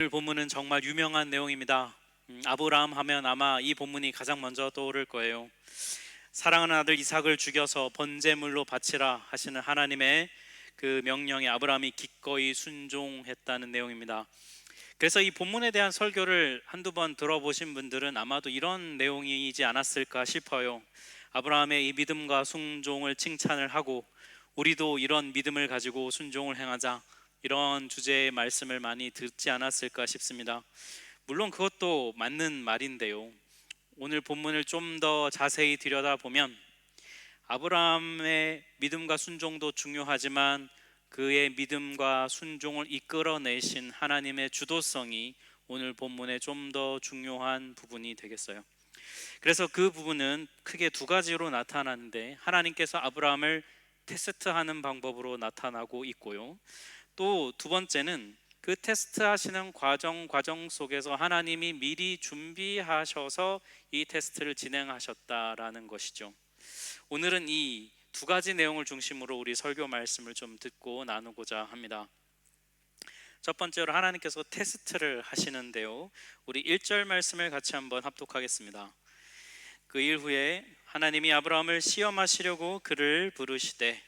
오늘 본문은 정말 유명한 내용입니다. 아브라함 하면 아마 이 본문이 가장 먼저 떠오를 거예요. 사랑하는 아들 이삭을 죽여서 번제물로 바치라 하시는 하나님의 그 명령에 아브라함이 기꺼이 순종했다는 내용입니다. 그래서 이 본문에 대한 설교를 한두 번 들어보신 분들은 아마도 이런 내용이지 않았을까 싶어요. 아브라함의 이 믿음과 순종을 칭찬을 하고 우리도 이런 믿음을 가지고 순종을 행하자, 이런 주제의 말씀을 많이 듣지 않았을까 싶습니다. 물론 그것도 맞는 말인데요, 오늘 본문을 좀 더 자세히 들여다보면 아브라함의 믿음과 순종도 중요하지만 그의 믿음과 순종을 이끌어내신 하나님의 주도성이 오늘 본문에 좀 더 중요한 부분이 되겠어요. 그래서 그 부분은 크게 두 가지로 나타나는데, 하나님께서 아브라함을 테스트하는 방법으로 나타나고 있고요, 또 두 번째는 그 테스트 하시는 과정 속에서 하나님이 미리 준비하셔서 이 테스트를 진행하셨다라는 것이죠. 오늘은 이 두 가지 내용을 중심으로 우리 설교 말씀을 좀 듣고 나누고자 합니다. 첫 번째로 하나님께서 테스트를 하시는데요, 우리 1절 말씀을 같이 한번 합독하겠습니다. 그 일 후에 하나님이 아브라함을 시험하시려고 그를 부르시되,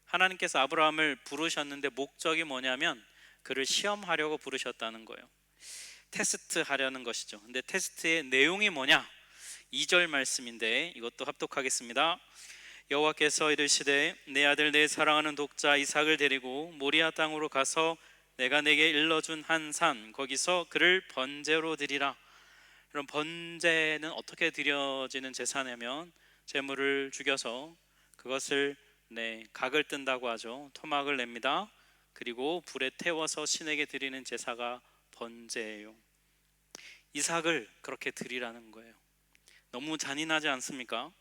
하나님께서 아브라함을 부르셨는데 목적이 뭐냐면 그를 시험하려고 부르셨다는 거예요. 테스트 하려는 것이죠. 근데 테스트의 내용이 뭐냐? 2절 말씀인데 이것도 합독하겠습니다. 여호와께서 이르시되 내 아들 내 사랑하는 독자 이삭을 데리고 모리아 땅으로 가서 내가 내게 일러준 한 산 거기서 그를 번제로 드리라. 그럼 번제는 어떻게 드려지는 제사냐면 제물을 죽여서 그것을 각을 뜬다고 하죠. 토막을 냅니다. 그리고 불에 태워서 신에게 드리는 제사가 번제예요. 이삭을 그렇게 드리라는 거예요. 너무 잔인하지 않습니까?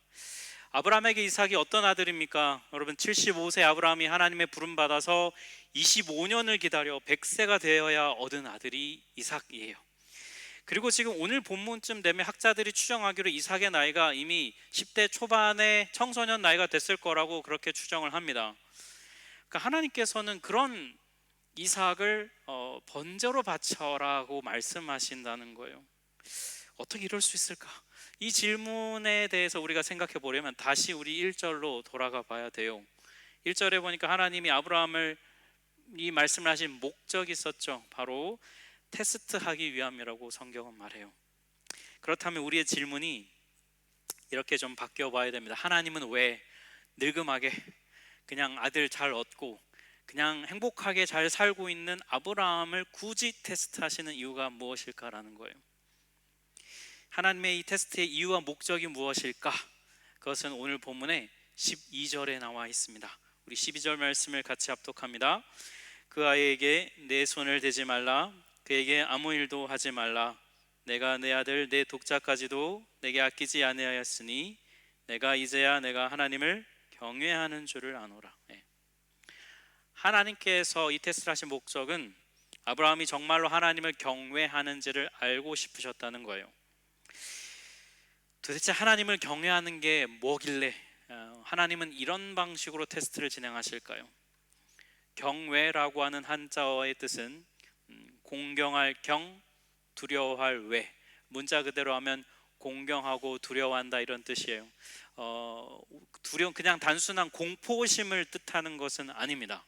아브라함에게 이삭이 어떤 아들입니까? 여러분, 75세 아브라함이 하나님의 부름 받아서 25년을 기다려 100세가 되어야 얻은 아들이 이삭이에요. 그리고 지금 오늘 본문쯤 되면 학자들이 추정하기로 이삭의 나이가 이미 10대 초반의 청소년 나이가 됐을 거라고 그렇게 추정을 합니다. 그러니까 하나님께서는 그런 이삭을 번제로 바쳐라고 말씀하신다는 거예요. 어떻게 이럴 수 있을까? 이 질문에 대해서 우리가 생각해 보려면 다시 우리 1절로 돌아가 봐야 돼요. 1절에 보니까 하나님이 아브라함을 이 말씀을 하신 목적이 있었죠. 바로 테스트하기 위함이라고 성경은 말해요. 그렇다면 우리의 질문이 이렇게 좀 바뀌어 봐야 됩니다. 하나님은 왜 늙음하게 그냥 아들 잘 얻고 그냥 행복하게 잘 살고 있는 아브라함을 굳이 테스트하시는 이유가 무엇일까라는 거예요. 하나님의 이 테스트의 이유와 목적이 무엇일까? 그것은 오늘 본문의 12절에 나와 있습니다. 우리 12절 말씀을 같이 합독합니다. 그 아이에게 내 손을 대지 말라, 그에게 아무 일도 하지 말라. 내가 내 아들 내 독자까지도 내게 아끼지 아니하였으니 내가 이제야 내가 하나님을 경외하는 줄을 아노라. 하나님께서 이 테스트를 하신 목적은 아브라함이 정말로 하나님을 경외하는지를 알고 싶으셨다는 거예요. 도대체 하나님을 경외하는 게 뭐길래 하나님은 이런 방식으로 테스트를 진행하실까요? 경외라고 하는 한자어의 뜻은 공경할 경, 두려워할 외, 문자 그대로 하면 공경하고 두려워한다, 이런 뜻이에요. 그냥 단순한 공포심을 뜻하는 것은 아닙니다.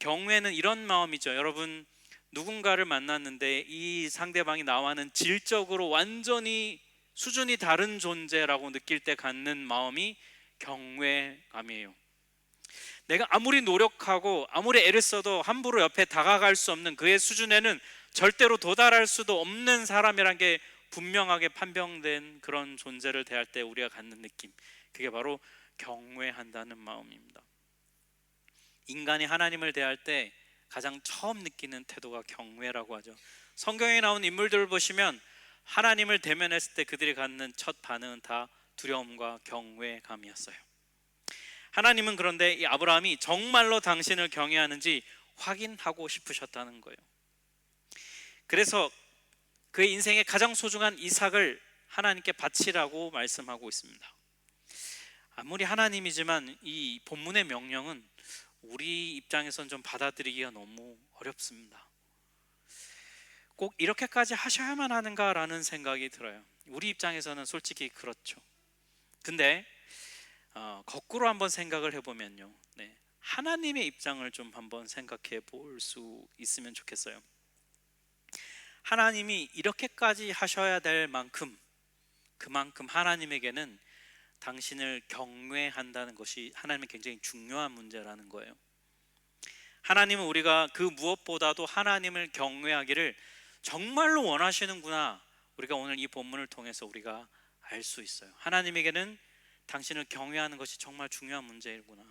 경외는 이런 마음이죠. 여러분, 누군가를 만났는데 이 상대방이 나와는 질적으로 완전히 수준이 다른 존재라고 느낄 때 갖는 마음이 경외감이에요. 내가 아무리 노력하고 아무리 애를 써도 함부로 옆에 다가갈 수 없는 그의 수준에는 절대로 도달할 수도 없는 사람이란 게 분명하게 판명된 그런 존재를 대할 때 우리가 갖는 느낌, 그게 바로 경외한다는 마음입니다. 인간이 하나님을 대할 때 가장 처음 느끼는 태도가 경외라고 하죠. 성경에 나온 인물들을 보시면 하나님을 대면했을 때 그들이 갖는 첫 반응은 다 두려움과 경외감이었어요. 하나님은 그런데 이 아브라함이 정말로 당신을 경외하는지 확인하고 싶으셨다는 거예요. 그래서 그의 인생의 가장 소중한 이삭을 하나님께 바치라고 말씀하고 있습니다. 아무리 하나님이지만 이 본문의 명령은 우리 입장에선 좀 받아들이기가 너무 어렵습니다. 꼭 이렇게까지 하셔야만 하는가라는 생각이 들어요. 우리 입장에서는 솔직히 그렇죠. 근데 거꾸로 한번 생각을 해보면요, 네, 하나님의 입장을 좀 한번 생각해 볼 수 있으면 좋겠어요. 하나님이 이렇게까지 하셔야 될 만큼, 그만큼 하나님에게는 당신을 경외한다는 것이 하나님의 굉장히 중요한 문제라는 거예요. 하나님은 우리가 그 무엇보다도 하나님을 경외하기를 정말로 원하시는구나, 우리가 오늘 이 본문을 통해서 우리가 알 수 있어요. 하나님에게는 당신을 경외하는 것이 정말 중요한 문제이구나.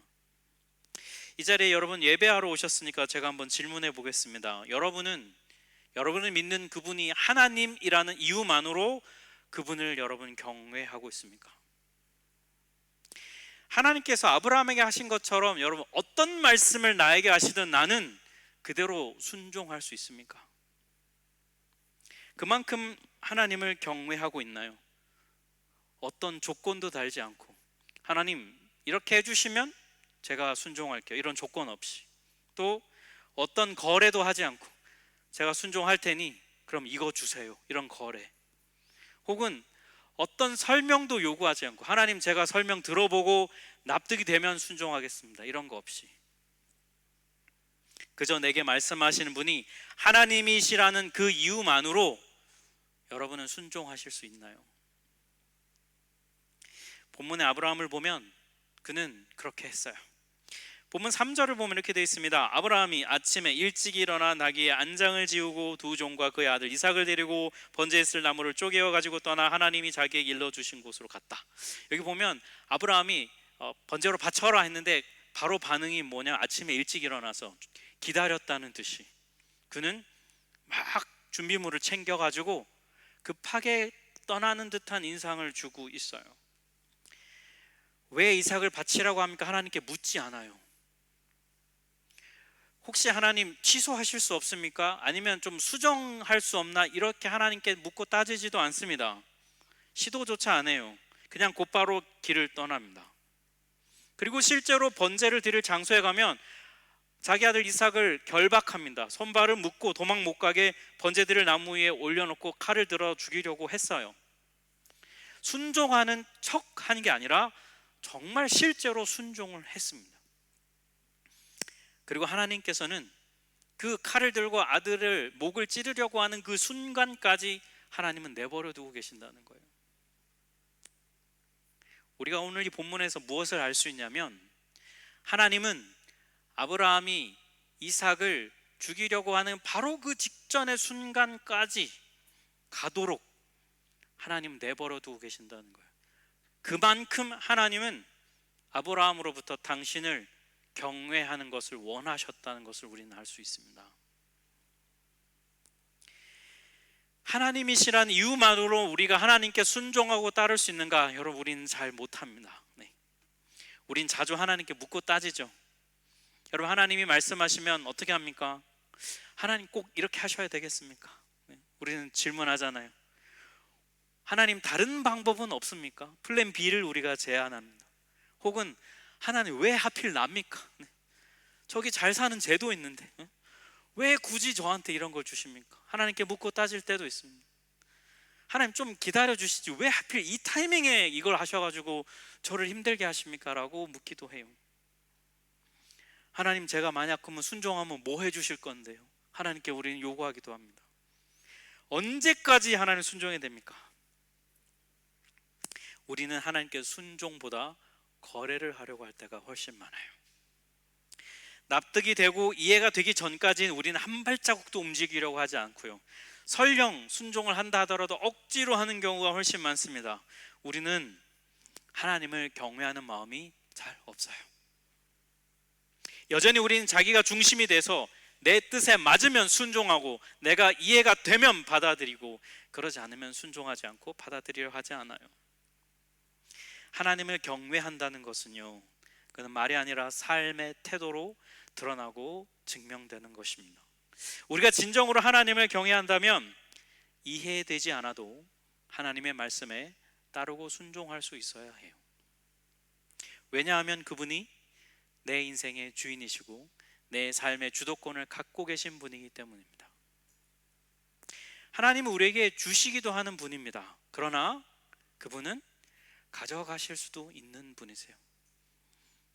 이 자리에 여러분 예배하러 오셨으니까 제가 한번 질문해 보겠습니다. 여러분을 믿는 그분이 하나님이라는 이유만으로 그분을 여러분 경외하고 있습니까? 하나님께서 아브라함에게 하신 것처럼 여러분 어떤 말씀을 나에게 하시든 나는 그대로 순종할 수 있습니까? 그만큼 하나님을 경외하고 있나요? 어떤 조건도 달지 않고, 하나님 이렇게 해주시면 제가 순종할게요, 이런 조건 없이, 또 어떤 거래도 하지 않고 제가 순종할 테니 그럼 이거 주세요, 이런 거래, 혹은 어떤 설명도 요구하지 않고 하나님 제가 설명 들어보고 납득이 되면 순종하겠습니다, 이런 거 없이 그저 내게 말씀하시는 분이 하나님이시라는 그 이유만으로 여러분은 순종하실 수 있나요? 본문의 아브라함을 보면 그는 그렇게 했어요. 본문 3절을 보면 이렇게 되어 있습니다. 아브라함이 아침에 일찍 일어나 나귀의 안장을 지우고 두 종과 그의 아들 이삭을 데리고 번제에 쓸 나무를 쪼개어 가지고 떠나 하나님이 자기에게 일러주신 곳으로 갔다. 여기 보면 아브라함이 번제로 바쳐라 했는데 바로 반응이 뭐냐, 아침에 일찍 일어나서 기다렸다는 듯이 그는 막 준비물을 챙겨가지고 급하게 떠나는 듯한 인상을 주고 있어요. 왜 이삭을 바치라고 합니까? 하나님께 묻지 않아요. 혹시 하나님 취소하실 수 없습니까? 아니면 좀 수정할 수 없나? 이렇게 하나님께 묻고 따지지도 않습니다. 시도조차 안 해요. 그냥 곧바로 길을 떠납니다. 그리고 실제로 번제를 드릴 장소에 가면 자기 아들 이삭을 결박합니다. 손발을 묶고 도망 못 가게 번제 드릴 나무 위에 올려놓고 칼을 들어 죽이려고 했어요. 순종하는 척 하는 게 아니라 정말 실제로 순종을 했습니다. 그리고 하나님께서는 그 칼을 들고 아들을 목을 찌르려고 하는 그 순간까지 하나님은 내버려 두고 계신다는 거예요. 우리가 오늘 이 본문에서 무엇을 알 수 있냐면, 하나님은 아브라함이 이삭을 죽이려고 하는 바로 그 직전의 순간까지 가도록 하나님 내버려 두고 계신다는 거예요. 그만큼 하나님은 아브라함으로부터 당신을 경외하는 것을 원하셨다는 것을 우리는 알 수 있습니다. 하나님이시라는 이유만으로 우리가 하나님께 순종하고 따를 수 있는가? 여러분, 우리는 잘 못합니다. 네. 우린 자주 하나님께 묻고 따지죠. 여러분, 하나님이 말씀하시면 어떻게 합니까? 하나님 꼭 이렇게 하셔야 되겠습니까? 네. 우리는 질문하잖아요. 하나님 다른 방법은 없습니까? 플랜 B를 우리가 제안합니다. 혹은 하나님 왜 하필 납니까? 네. 저기 잘 사는 제도 있는데 왜 굳이 저한테 이런 걸 주십니까? 하나님께 묻고 따질 때도 있습니다. 하나님 좀 기다려 주시지 왜 하필 이 타이밍에 이걸 하셔가지고 저를 힘들게 하십니까? 라고 묻기도 해요. 하나님 제가 만약 그러면 순종하면 뭐 해주실 건데요? 하나님께 우리는 요구하기도 합니다. 언제까지 하나님 순종해야 됩니까? 우리는 하나님께 순종보다 거래를 하려고 할 때가 훨씬 많아요. 납득이 되고 이해가 되기 전까지는 우리는 한 발자국도 움직이려고 하지 않고요, 설령 순종을 한다 하더라도 억지로 하는 경우가 훨씬 많습니다. 우리는 하나님을 경외하는 마음이 잘 없어요. 여전히 우리는 자기가 중심이 돼서 내 뜻에 맞으면 순종하고 내가 이해가 되면 받아들이고, 그러지 않으면 순종하지 않고 받아들이려 하지 않아요. 하나님을 경외한다는 것은요, 그는 말이 아니라 삶의 태도로 드러나고 증명되는 것입니다. 우리가 진정으로 하나님을 경외한다면 이해되지 않아도 하나님의 말씀에 따르고 순종할 수 있어야 해요. 왜냐하면 그분이 내 인생의 주인이시고 내 삶의 주도권을 갖고 계신 분이기 때문입니다. 하나님은 우리에게 주시기도 하는 분입니다. 그러나 그분은 가져가실 수도 있는 분이세요.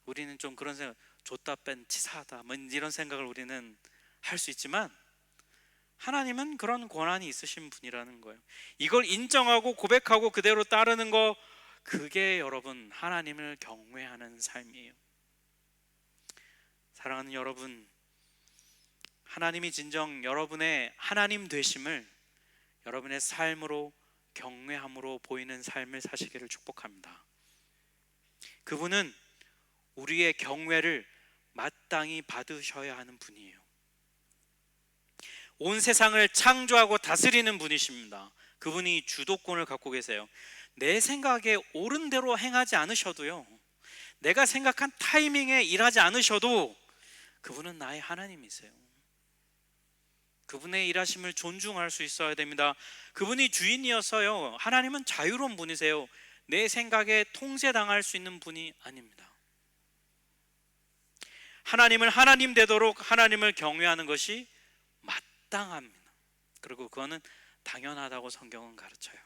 우리는 좀 그런 생각, 줬다 뺀 치사하다 뭐 이런 생각을 우리는 할 수 있지만 하나님은 그런 권한이 있으신 분이라는 거예요. 이걸 인정하고 고백하고 그대로 따르는 거, 그게 여러분 하나님을 경외하는 삶이에요. 사랑하는 여러분, 하나님이 진정 여러분의 하나님 되심을 여러분의 삶으로 경외함으로 보이는 삶을 사시기를 축복합니다. 그분은 우리의 경외를 마땅히 받으셔야 하는 분이에요. 온 세상을 창조하고 다스리는 분이십니다. 그분이 주도권을 갖고 계세요. 내 생각에 옳은 대로 행하지 않으셔도요, 내가 생각한 타이밍에 일하지 않으셔도 그분은 나의 하나님이세요. 그분의 일하심을 존중할 수 있어야 됩니다. 그분이 주인이어서요, 하나님은 자유로운 분이세요. 내 생각에 통제당할 수 있는 분이 아닙니다. 하나님을 하나님 되도록 하나님을 경외하는 것이 마땅합니다. 그리고 그거는 당연하다고 성경은 가르쳐요.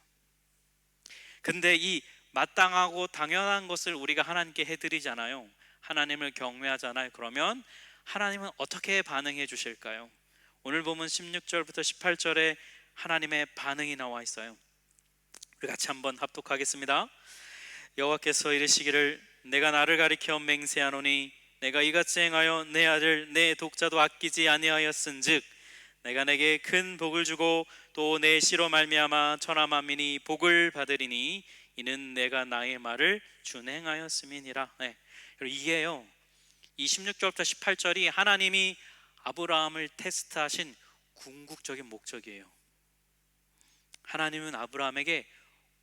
근데 이 마땅하고 당연한 것을 우리가 하나님께 해드리잖아요. 하나님을 경외하잖아요. 그러면 하나님은 어떻게 반응해 주실까요? 오늘 보면 16절부터 18절에 하나님의 반응이 나와 있어요. 우리 같이 한번 합독하겠습니다. 여호와께서 이르시기를 내가 나를 가리켜 맹세하노니 내가 이같이 행하여 내 아들 내 독자도 아끼지 아니하였은즉 내가 내게 큰 복을 주고 또 내 씨로 말미암아 천하 만민이 복을 받으리니 이는 내가 나의 말을 준행하였음이니라. 이게요, 이 16절부터 18절이 하나님이 아브라함을 테스트하신 궁극적인 목적이에요. 하나님은 아브라함에게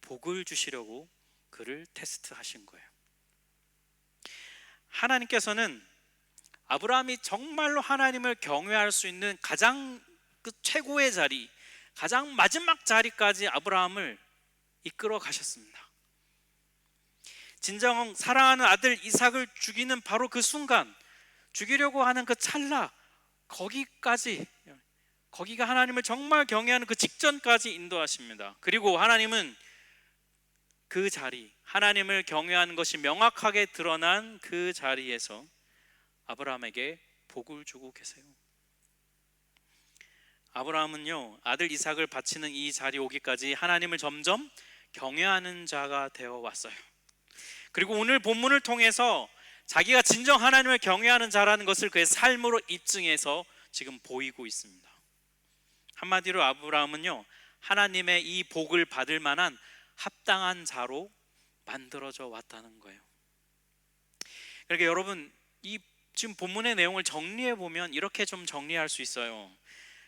복을 주시려고 그를 테스트하신 거예요. 하나님께서는 아브라함이 정말로 하나님을 경외할 수 있는 가장 최고의 자리, 가장 마지막 자리까지 아브라함을 이끌어 가셨습니다. 진정 사랑하는 아들 이삭을 죽이는 바로 그 순간, 죽이려고 하는 그 찰나, 거기가 하나님을 정말 경외하는 그 직전까지 인도하십니다. 그리고 하나님은 그 자리, 하나님을 경외하는 것이 명확하게 드러난 그 자리에서 아브라함에게 복을 주고 계세요. 아브라함은요, 아들 이삭을 바치는 이 자리에 오기까지 하나님을 점점 경외하는 자가 되어 왔어요. 그리고 오늘 본문을 통해서 자기가 진정 하나님을 경외하는 자라는 것을 그의 삶으로 입증해서 지금 보이고 있습니다. 한마디로 아브라함은요, 하나님의 이 복을 받을 만한 합당한 자로 만들어져 왔다는 거예요. 그러니까 여러분, 이 지금 본문의 내용을 정리해 보면 이렇게 좀 정리할 수 있어요.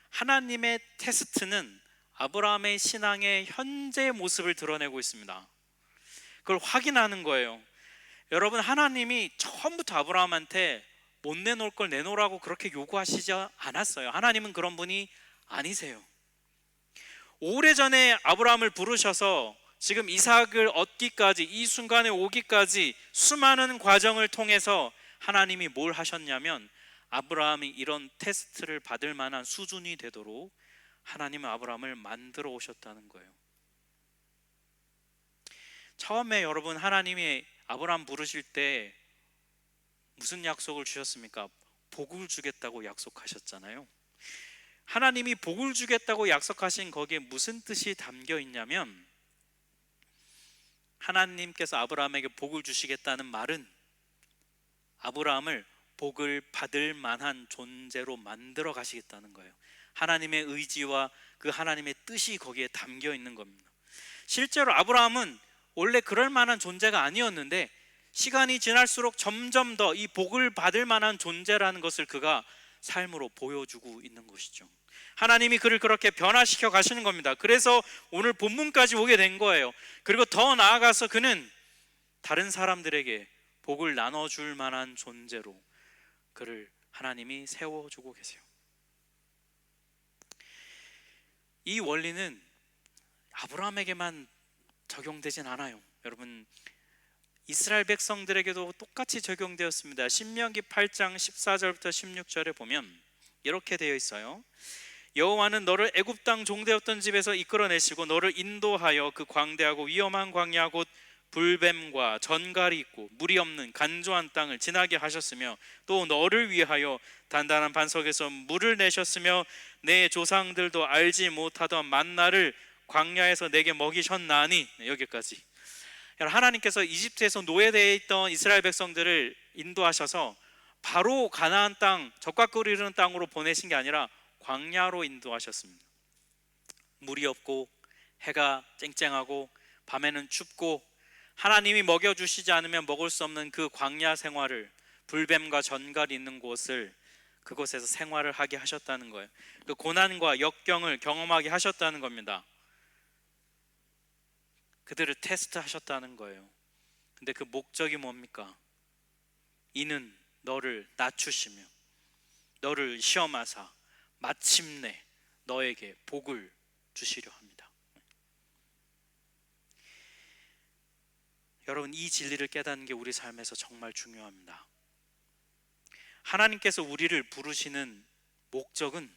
하나님의 테스트는 아브라함의 신앙의 현재 모습을 드러내고 있습니다. 그걸 확인하는 거예요. 여러분, 하나님이 처음부터 아브라함한테 못 내놓을 걸 내놓으라고 그렇게 요구하시지 않았어요. 하나님은 그런 분이 아니세요. 오래전에 아브라함을 부르셔서 지금 이삭을 얻기까지, 이 순간에 오기까지 수많은 과정을 통해서 하나님이 뭘 하셨냐면, 아브라함이 이런 테스트를 받을 만한 수준이 되도록 하나님은 아브라함을 만들어 오셨다는 거예요. 처음에 여러분, 하나님이 아브라함 부르실 때 무슨 약속을 주셨습니까? 복을 주겠다고 약속하셨잖아요. 하나님이 복을 주겠다고 약속하신 거기에 무슨 뜻이 담겨 있냐면, 하나님께서 아브라함에게 복을 주시겠다는 말은 아브라함을 복을 받을 만한 존재로 만들어 가시겠다는 거예요. 하나님의 의지와 그 하나님의 뜻이 거기에 담겨 있는 겁니다. 실제로 아브라함은 원래 그럴 만한 존재가 아니었는데 시간이 지날수록 점점 더 이 복을 받을 만한 존재라는 것을 그가 삶으로 보여주고 있는 것이죠. 하나님이 그를 그렇게 변화시켜 가시는 겁니다. 그래서 오늘 본문까지 오게 된 거예요. 그리고 더 나아가서 그는 다른 사람들에게 복을 나눠줄 만한 존재로 그를 하나님이 세워주고 계세요. 이 원리는 아브라함에게만 적용되진 않아요. 여러분, 이스라엘 백성들에게도 똑같이 적용되었습니다. 신명기 8장 14절부터 16절에 보면 이렇게 되어 있어요. 여호와는 너를 애굽 땅 종되었던 집에서 이끌어내시고 너를 인도하여 그 광대하고 위험한 광야 곧 불뱀과 전갈이 있고 물이 없는 간조한 땅을 지나게 하셨으며 또 너를 위하여 단단한 반석에서 물을 내셨으며 내 조상들도 알지 못하던 만나를 광야에서 내게 먹이셨나니. 여기까지. 하나님께서 이집트에서 노예되어 있던 이스라엘 백성들을 인도하셔서 바로 가나안 땅, 젖과 꿀이 흐르는 땅으로 보내신 게 아니라 광야로 인도하셨습니다. 물이 없고 해가 쨍쨍하고 밤에는 춥고 하나님이 먹여주시지 않으면 먹을 수 없는 그 광야 생활을, 불뱀과 전갈이 있는 곳을, 그곳에서 생활을 하게 하셨다는 거예요. 그 고난과 역경을 경험하게 하셨다는 겁니다. 그들을 테스트하셨다는 거예요. 근데 그 목적이 뭡니까? 이는 너를 낮추시며 너를 시험하사 마침내 너에게 복을 주시려 합니다. 여러분, 이 진리를 깨닫는 게 우리 삶에서 정말 중요합니다. 하나님께서 우리를 부르시는 목적은,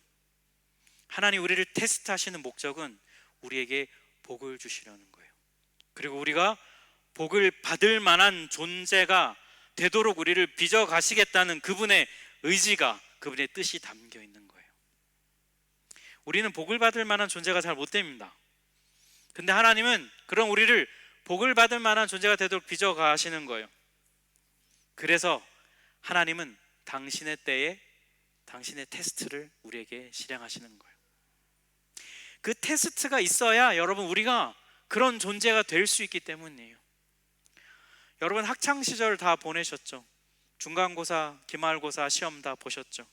하나님 우리를 테스트하시는 목적은 우리에게 복을 주시려는 거예요. 그리고 우리가 복을 받을 만한 존재가 되도록 우리를 빚어 가시겠다는 그분의 의지가, 그분의 뜻이 담겨 있는 거예요. 우리는 복을 받을 만한 존재가 잘 못 됩니다. 근데 하나님은 그런 우리를 복을 받을 만한 존재가 되도록 빚어 가시는 거예요. 그래서 하나님은 당신의 때에 당신의 테스트를 우리에게 실행하시는 거예요. 그 테스트가 있어야 여러분 우리가 그런 존재가 될 수 있기 때문이에요. 여러분 학창시절 다 보내셨죠? 중간고사, 기말고사, 시험 다 보셨죠?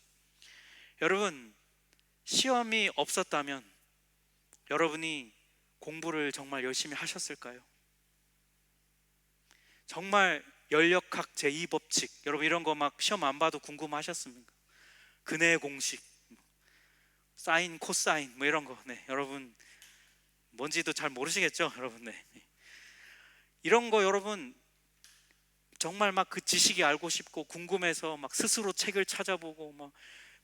여러분 시험이 없었다면 여러분이 공부를 정말 열심히 하셨을까요? 정말 연력학 제2법칙, 여러분 이런 거 막 시험 안 봐도 궁금하셨습니까? 근해 공식, 사인, 코사인 뭐 이런 거, 네, 여러분 뭔지도 잘 모르시겠죠? 여러분, 네, 이런 거 여러분 정말 막 그 지식이 알고 싶고 궁금해서 막 스스로 책을 찾아보고, 막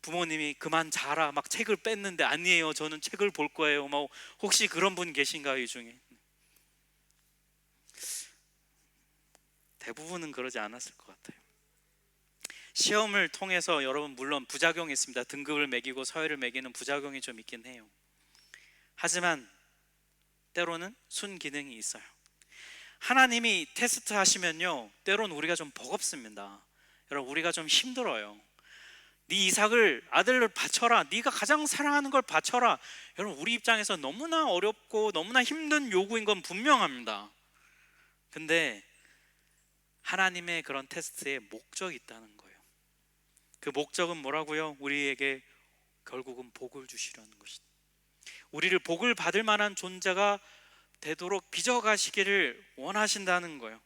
부모님이 그만 자라 막 책을 뺐는데 아니에요, 저는 책을 볼 거예요. 막 혹시 그런 분 계신가요? 이 중에 대부분은 그러지 않았을 것 같아요. 시험을 통해서 여러분 물론 부작용이 있습니다. 등급을 매기고 서열을 매기는 부작용이 좀 있긴 해요. 하지만 때로는 순기능이 있어요. 하나님이 테스트 하시면요, 때로는 우리가 좀 버겁습니다. 여러분 우리가 좀 힘들어요. 네 이삭을, 아들을 바쳐라, 네가 가장 사랑하는 걸 바쳐라. 여러분 우리 입장에서 너무나 어렵고 너무나 힘든 요구인 건 분명합니다. 근데 하나님의 그런 테스트에 목적이 있다는 거예요. 그 목적은 뭐라고요? 우리에게 결국은 복을 주시려는 것이다. 우리를 복을 받을 만한 존재가 되도록 빚어가시기를 원하신다는 거예요.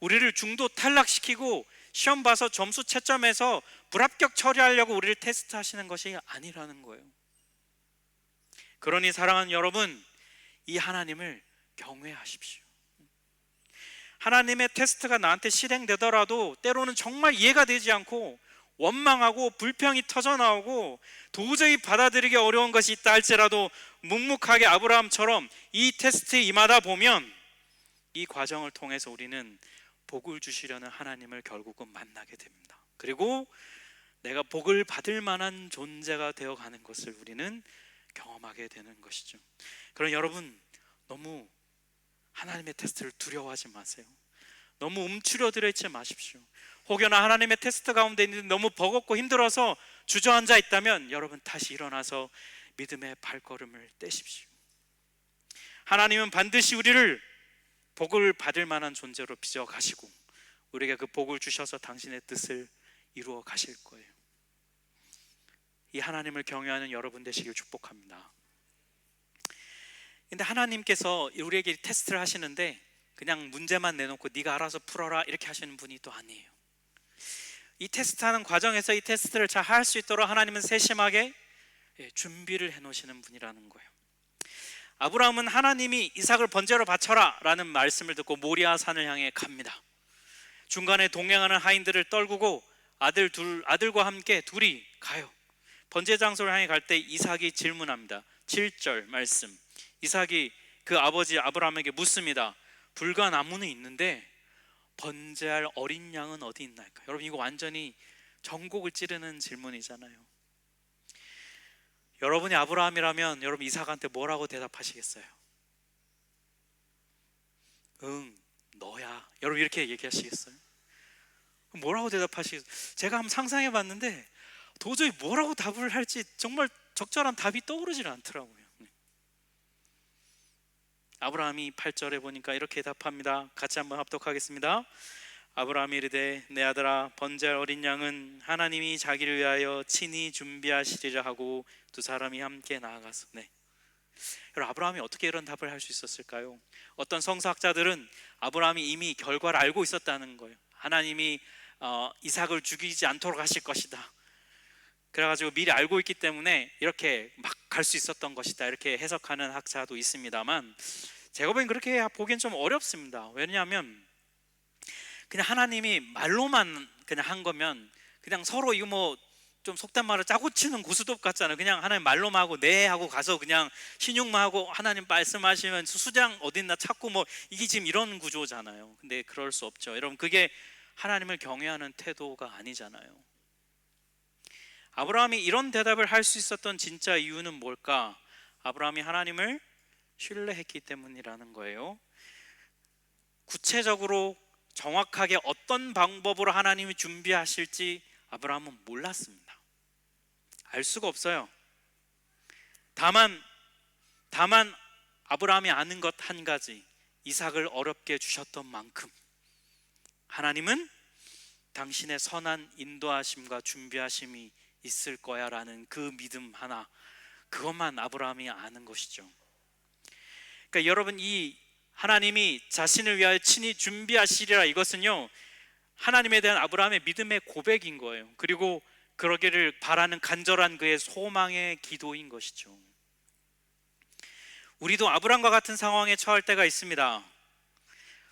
우리를 중도 탈락시키고 시험 봐서 점수 채점해서 불합격 처리하려고 우리를 테스트하시는 것이 아니라는 거예요. 그러니 사랑하는 여러분, 이 하나님을 경외하십시오. 하나님의 테스트가 나한테 실행되더라도 때로는 정말 이해가 되지 않고 원망하고 불평이 터져나오고 도저히 받아들이기 어려운 것이 있다 할지라도 묵묵하게 아브라함처럼 이 테스트에 임하다 보면 이 과정을 통해서 우리는 복을 주시려는 하나님을 결국은 만나게 됩니다. 그리고 내가 복을 받을 만한 존재가 되어가는 것을 우리는 경험하게 되는 것이죠. 그럼 여러분 너무 하나님의 테스트를 두려워하지 마세요. 너무 움츠려들어 있지 마십시오. 혹여나 하나님의 테스트 가운데 있는데 너무 버겁고 힘들어서 주저앉아 있다면 여러분 다시 일어나서 믿음의 발걸음을 떼십시오. 하나님은 반드시 우리를 복을 받을 만한 존재로 빚어 가시고 우리에게 그 복을 주셔서 당신의 뜻을 이루어 가실 거예요. 이 하나님을 경외하는 여러분 되시길 축복합니다. 근데 하나님께서 우리에게 테스트를 하시는데 그냥 문제만 내놓고 네가 알아서 풀어라 이렇게 하시는 분이 또 아니에요. 이 테스트하는 과정에서 이 테스트를 잘 할 수 있도록 하나님은 세심하게 준비를 해놓으시는 분이라는 거예요. 아브라함은 하나님이 이삭을 번제로 바쳐라 라는 말씀을 듣고 모리아 산을 향해 갑니다. 중간에 동행하는 하인들을 떨구고 아들과 함께 둘이 가요. 번제 장소를 향해 갈 때 이삭이 질문합니다. 7절 말씀. 이삭이 그 아버지 아브라함에게 묻습니다. 불과 나무는 있는데 번제할 어린 양은 어디 있나이까? 여러분, 이거 완전히 전곡을 찌르는 질문이잖아요. 여러분이 아브라함이라면 여러분 이삭한테 뭐라고 대답하시겠어요? 응, 너야. 여러분 이렇게 얘기하시겠어요? 뭐라고 대답하시겠어요? 제가 한번 상상해 봤는데 도저히 뭐라고 답을 할지 정말 적절한 답이 떠오르질 않더라고요. 아브라함이 8절에 보니까 이렇게 답합니다. 같이 한번 합독하겠습니다. 아브라함이 이르되 내 아들아, 번제할 어린 양은 하나님이 자기를 위하여 친히 준비하시리라 하고 두 사람이 함께 나아가서. 여러분, 아브라함이 어떻게 이런 답을 할 수 있었을까요? 어떤 성서학자들은 아브라함이 이미 결과를 알고 있었다는 거예요. 하나님이 이삭을 죽이지 않도록 하실 것이다. 그래가지고 미리 알고 있기 때문에 이렇게 막 갈 수 있었던 것이다, 이렇게 해석하는 학자도 있습니다만, 제가 보기엔 보기엔 좀 어렵습니다. 왜냐하면 그냥 하나님이 말로만 그냥 한 거면 그냥 서로 이거 뭐 좀 속된 말로 짜고 치는 고스톱 같잖아요. 그냥 하나님 말로만 하고 네 하고 가서 그냥 신용만 하고 하나님 말씀하시면 수장 어딨나 찾고 뭐, 이게 지금 이런 구조잖아요. 근데 그럴 수 없죠. 여러분, 그게 하나님을 경외하는 태도가 아니잖아요. 아브라함이 이런 대답을 할 수 있었던 진짜 이유는 뭘까? 아브라함이 하나님을 신뢰했기 때문이라는 거예요. 구체적으로 정확하게 어떤 방법으로 하나님이 준비하실지 아브라함은 몰랐습니다. 알 수가 없어요. 다만 아브라함이 아는 것 한 가지, 이삭을 어렵게 주셨던 만큼 하나님은 당신의 선한 인도하심과 준비하심이 있을 거야 라는 그 믿음 하나, 그것만 아브라함이 아는 것이죠. 그러니까 여러분, 이 하나님이 자신을 위하여 친히 준비하시리라, 이것은요 하나님에 대한 아브라함의 믿음의 고백인 거예요. 그리고 그러기를 바라는 간절한 그의 소망의 기도인 것이죠. 우리도 아브라함과 같은 상황에 처할 때가 있습니다.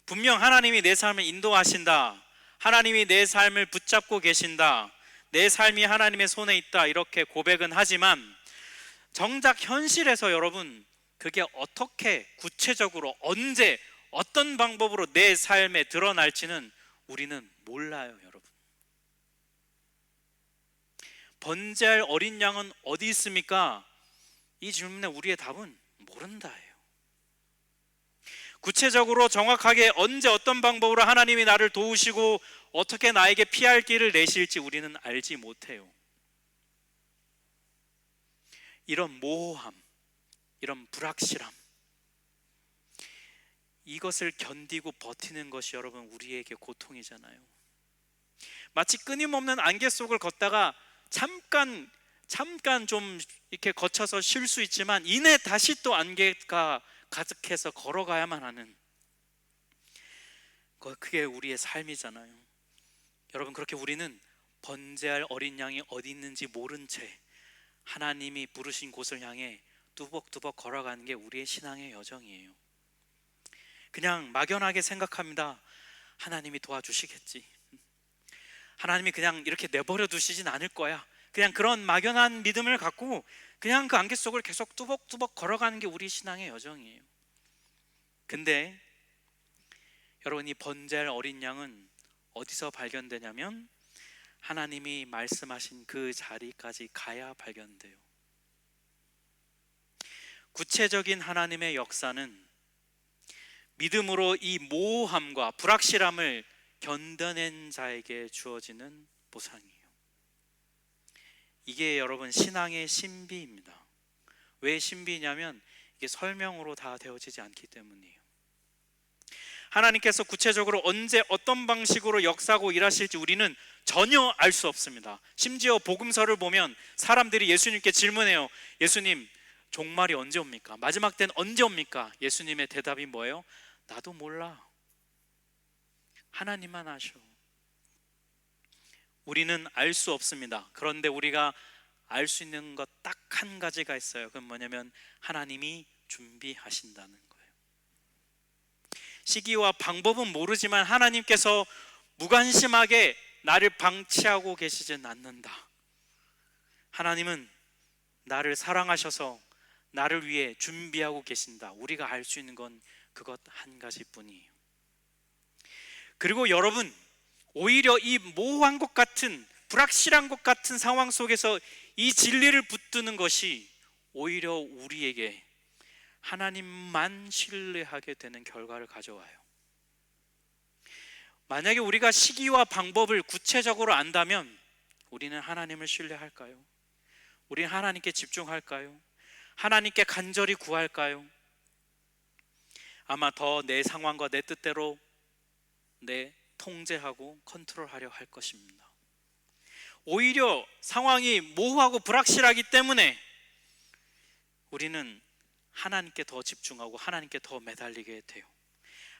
분명 하나님이 내 삶을 인도하신다, 하나님이 내 삶을 붙잡고 계신다, 내 삶이 하나님의 손에 있다, 이렇게 고백은 하지만 정작 현실에서 여러분, 그게 어떻게 구체적으로 언제 어떤 방법으로 내 삶에 드러날지는 우리는 몰라요. 여러분, 번제할 어린 양은 어디 있습니까? 이 질문에 우리의 답은 모른다예요. 구체적으로 정확하게 언제 어떤 방법으로 하나님이 나를 도우시고 어떻게 나에게 피할 길을 내실지 우리는 알지 못해요. 이런 모호함, 이런 불확실함, 이것을 견디고 버티는 것이 여러분 우리에게 고통이잖아요. 마치 끊임없는 안개 속을 걷다가 잠깐 좀 이렇게 거쳐서 쉴 수 있지만 이내 다시 또 안개가 가득해서 걸어가야만 하는, 그게 우리의 삶이잖아요. 여러분, 그렇게 우리는 번제할 어린 양이 어디 있는지 모른 채 하나님이 부르신 곳을 향해 뚜벅뚜벅 걸어가는 게 우리의 신앙의 여정이에요. 그냥 막연하게 생각합니다. 하나님이 도와주시겠지, 하나님이 그냥 이렇게 내버려 두시진 않을 거야, 그냥 그런 막연한 믿음을 갖고 그냥 그 안개 속을 계속 뚜벅뚜벅 걸어가는 게 우리 신앙의 여정이에요. 근데 여러분, 이 번제할 어린 양은 어디서 발견되냐면 하나님이 말씀하신 그 자리까지 가야 발견돼요. 구체적인 하나님의 역사는 믿음으로 이 모호함과 불확실함을 견뎌낸 자에게 주어지는 보상이에요. 이게 여러분 신앙의 신비입니다. 왜 신비냐면 이게 설명으로 다 되어지지 않기 때문이에요. 하나님께서 구체적으로 언제 어떤 방식으로 역사하고 일하실지 우리는 전혀 알 수 없습니다. 심지어 복음서를 보면 사람들이 예수님께 질문해요. 예수님, 종말이 언제 옵니까? 마지막 때는 언제 옵니까? 예수님의 대답이 뭐예요? 나도 몰라, 하나님만 아셔. 우리는 알 수 없습니다. 그런데 우리가 알 수 있는 것 딱 한 가지가 있어요. 그건 뭐냐면 하나님이 준비하신다는 거예요. 시기와 방법은 모르지만 하나님께서 무관심하게 나를 방치하고 계시진 않는다. 하나님은 나를 사랑하셔서 나를 위해 준비하고 계신다. 우리가 알 수 있는 건 그것 한 가지뿐이에요. 그리고 여러분, 오히려 이 모호한 것 같은, 불확실한 것 같은 상황 속에서 이 진리를 붙드는 것이 오히려 우리에게 하나님만 신뢰하게 되는 결과를 가져와요. 만약에 우리가 시기와 방법을 구체적으로 안다면 우리는 하나님을 신뢰할까요? 우리는 하나님께 집중할까요? 하나님께 간절히 구할까요? 아마 더 내 상황과 내 뜻대로 내 통제하고 컨트롤하려 할 것입니다. 오히려 상황이 모호하고 불확실하기 때문에 우리는 하나님께 더 집중하고 하나님께 더 매달리게 돼요.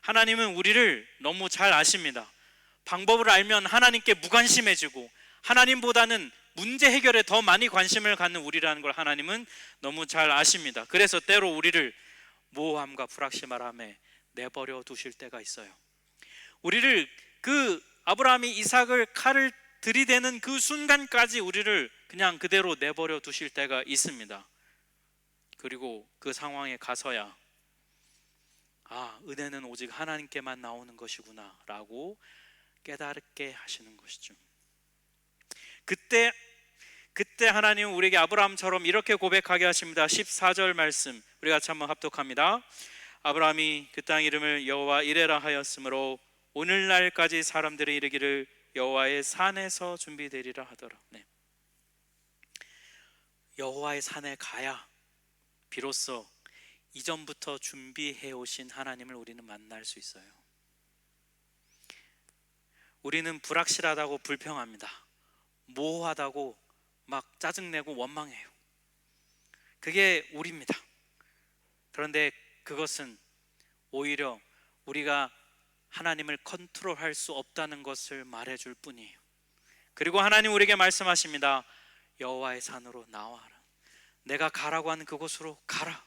하나님은 우리를 너무 잘 아십니다. 방법을 알면 하나님께 무관심해지고 하나님보다는 문제 해결에 더 많이 관심을 갖는 우리라는 걸 하나님은 너무 잘 아십니다. 그래서 때로 우리를 모호함과 불확실함에 내버려 두실 때가 있어요. 우리를 그 아브라함이 이삭을 칼을 들이대는 그 순간까지 우리를 그냥 그대로 내버려 두실 때가 있습니다. 그리고 그 상황에 가서야 은혜는 오직 하나님께만 나오는 것이구나 라고 깨닫게 하시는 것이죠. 그때 하나님은 우리에게 아브라함처럼 이렇게 고백하게 하십니다. 14절 말씀 우리 같이 한번 합독합니다. 아브라함이 그 땅 이름을 여호와 이레라 하였으므로 오늘날까지 사람들이 이르기를 여호와의 산에서 준비되리라 하더라. 여호와의 산에 가야 비로소 이전부터 준비해 오신 하나님을 우리는 만날 수 있어요. 우리는 불확실하다고 불평합니다. 모호하다고 막 짜증내고 원망해요. 그게 우리입니다. 그런데 그것은 오히려 우리가 하나님을 컨트롤할 수 없다는 것을 말해줄 뿐이에요. 그리고 하나님 우리에게 말씀하십니다. 여호와의 산으로 나와라. 내가 가라고 하는 그곳으로 가라.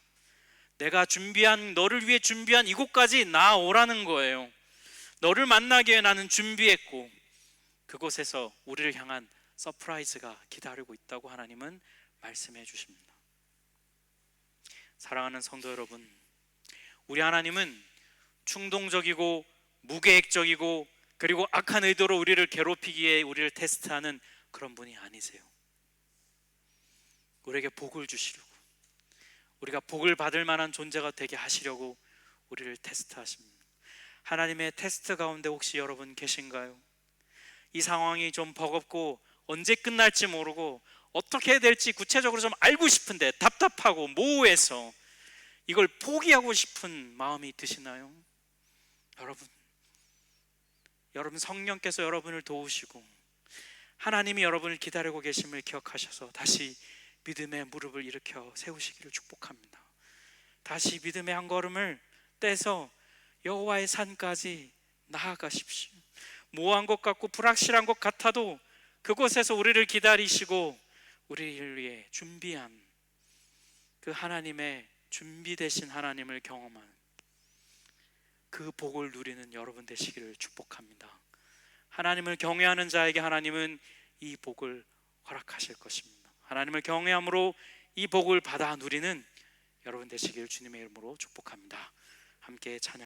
내가 너를 위해 준비한 이곳까지 나오라는 거예요. 너를 만나기 위해 나는 준비했고 그곳에서 우리를 향한 서프라이즈가 기다리고 있다고 하나님은 말씀해 주십니다. 사랑하는 성도 여러분, 우리 하나님은 충동적이고 무계획적이고 그리고 악한 의도로 우리를 괴롭히기에 우리를 테스트하는 그런 분이 아니세요. 우리에게 복을 주시려고, 우리가 복을 받을 만한 존재가 되게 하시려고 우리를 테스트하십니다. 하나님의 테스트 가운데 혹시 여러분 계신가요? 이 상황이 좀 버겁고 언제 끝날지 모르고 어떻게 해야 될지 구체적으로 좀 알고 싶은데 답답하고 모호해서 이걸 포기하고 싶은 마음이 드시나요? 여러분 성령께서 여러분을 도우시고 하나님이 여러분을 기다리고 계심을 기억하셔서 다시 믿음의 무릎을 일으켜 세우시기를 축복합니다. 다시 믿음의 한 걸음을 떼서 여호와의 산까지 나아가십시오. 모호한 것 같고 불확실한 것 같아도 그곳에서 우리를 기다리시고 우리를 위해 준비한 그 하나님의 준비되신 하나님을 경험한 그 복을 누리는 여러분 되시기를 축복합니다. 하나님을 경외하는 자에게 하나님은 이 복을 허락하실 것입니다. 하나님을 경외함으로 이 복을 받아 누리는 여러분 되시기를 주님의 이름으로 축복합니다. 함께 찬양